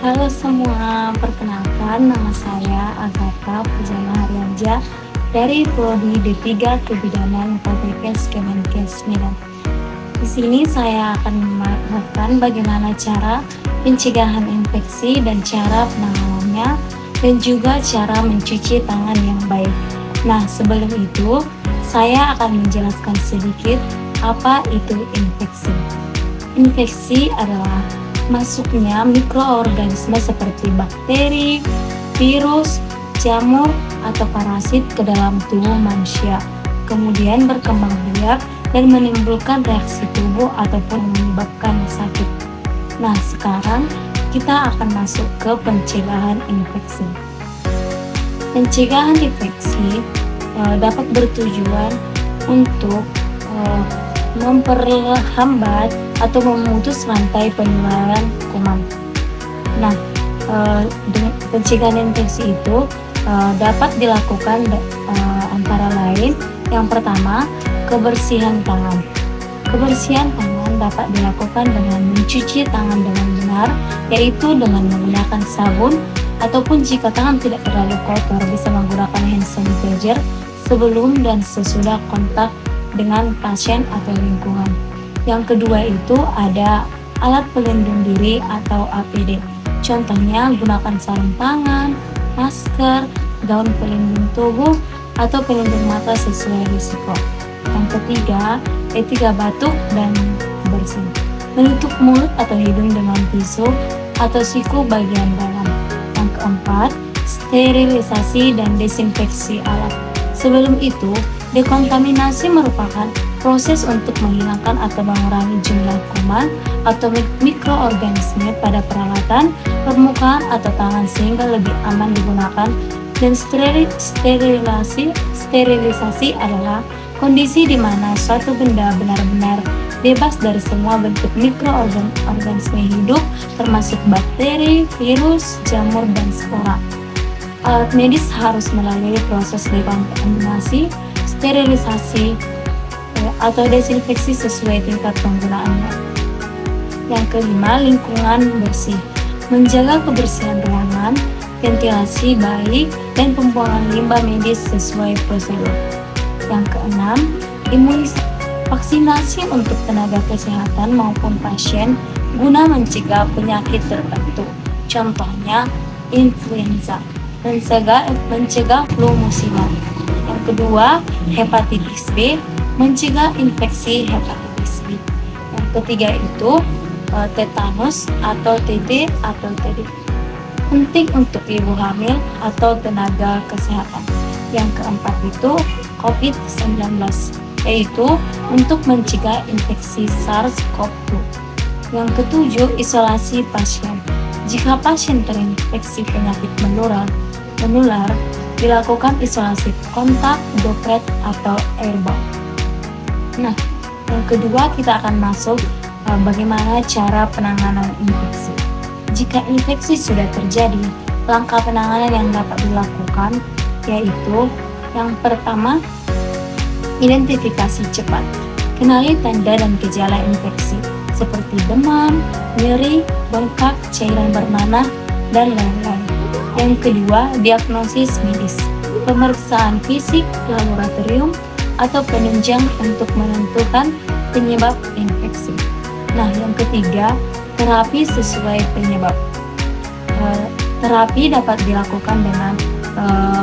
Halo semua, perkenalkan nama saya Agatha Pujana Haryanja dari Prodi D3 Kebidanan Poltekkes Kemenkes Medan. Di sini saya akan memaparkan bagaimana cara pencegahan infeksi dan cara penanganannya dan juga cara mencuci tangan yang baik. Nah, sebelum itu saya akan menjelaskan sedikit apa itu infeksi. Infeksi adalah masuknya mikroorganisme seperti bakteri, virus, jamur, atau parasit ke dalam tubuh manusia, kemudian berkembang biak dan menimbulkan reaksi tubuh ataupun menyebabkan sakit. Nah, sekarang kita akan masuk ke pencegahan infeksi. Pencegahan infeksi dapat bertujuan untuk memperlambat atau memutus rantai penularan kuman. Nah, dengan pencegahan infeksi itu dapat dilakukan antara lain yang pertama, kebersihan tangan. Kebersihan tangan dapat dilakukan dengan mencuci tangan dengan benar, yaitu dengan menggunakan sabun ataupun jika tangan tidak terlalu kotor bisa menggunakan hand sanitizer sebelum dan sesudah kontak dengan pasien atau lingkungan. Yang kedua itu ada alat pelindung diri atau APD. Contohnya gunakan sarung tangan, masker, gaun pelindung tubuh, atau pelindung mata sesuai risiko. Yang ketiga, etika batuk dan bersin. Menutup mulut atau hidung dengan tisu atau siku bagian dalam. Yang keempat, sterilisasi dan desinfeksi alat. Sebelum itu, dekontaminasi merupakan proses untuk menghilangkan atau mengurangi jumlah kuman atau mikroorganisme pada peralatan, permukaan atau tangan sehingga lebih aman digunakan. Dan sterilisasi adalah kondisi di mana suatu benda benar-benar bebas dari semua bentuk mikroorganisme hidup termasuk bakteri, virus, jamur, dan spora. Alat medis harus melalui proses dekontaminasi, sterilisasi, atau desinfeksi sesuai tingkat penggunaannya. Yang kelima, lingkungan bersih. Menjaga kebersihan ruangan, ventilasi baik, dan pembuangan limbah medis sesuai prosedur. Yang keenam, imunisasi. Vaksinasi untuk tenaga kesehatan maupun pasien guna mencegah penyakit tertentu. Contohnya, influenza. Mencegah flu musiman. Yang kedua, hepatitis B, mencegah infeksi hepatitis B. Yang ketiga itu tetanus atau TB atau TD. Penting untuk ibu hamil atau tenaga kesehatan. Yang keempat itu COVID-19, yaitu untuk mencegah infeksi SARS-CoV-2. Yang ketujuh, isolasi pasien. Jika pasien terinfeksi penyakit menular, dilakukan isolasi kontak, droplet, atau airborne. Nah, yang kedua kita akan masuk bagaimana cara penanganan infeksi. Jika infeksi sudah terjadi, langkah penanganan yang dapat dilakukan yaitu yang pertama, identifikasi cepat. Kenali tanda dan gejala infeksi seperti demam, nyeri, bengkak, cairan bernanah, dan lain-lain. Yang kedua, diagnosis medis. Pemeriksaan fisik, laboratorium, atau penunjang untuk menentukan penyebab infeksi. Nah, yang ketiga, terapi sesuai penyebab. Terapi dapat dilakukan dengan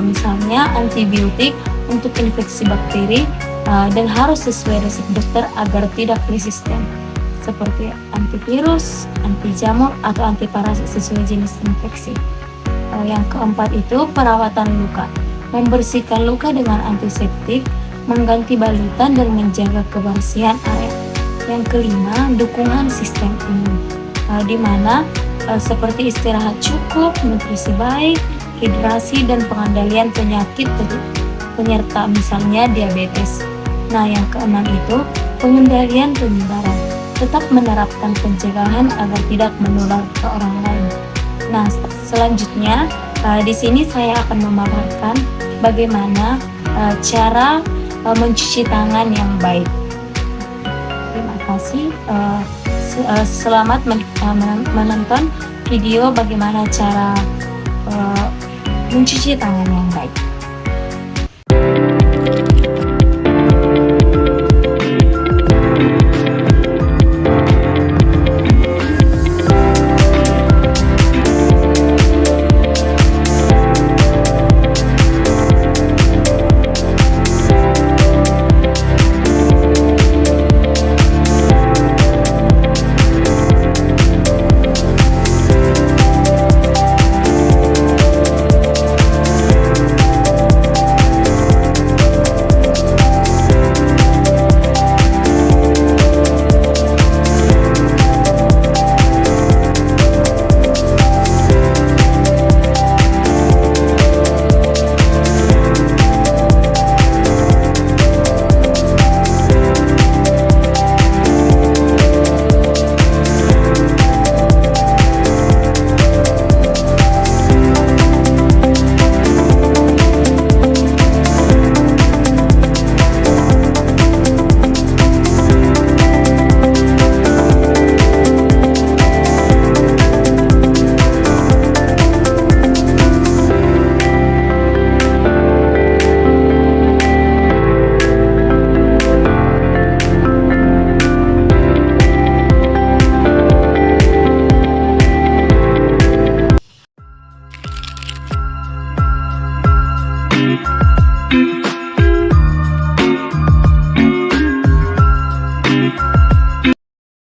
misalnya antibiotik untuk infeksi bakteri dan harus sesuai resep dokter agar tidak resisten, seperti antivirus, anti jamur, atau anti parasit sesuai jenis infeksi. Yang keempat itu perawatan luka. Membersihkan luka dengan antiseptik, mengganti balutan, dan menjaga kebersihan area. Yang kelima, dukungan sistem imun, di mana seperti istirahat cukup, nutrisi baik, hidrasi, dan pengendalian penyakit penyerta misalnya diabetes. Nah, yang keenam itu pengendalian penyebaran. Tetap menerapkan pencegahan agar tidak menular ke orang lain. Nah, selanjutnya di sini saya akan memaparkan bagaimana cara mencuci tangan yang baik. Terima kasih. Selamat menonton video bagaimana cara mencuci tangan yang baik.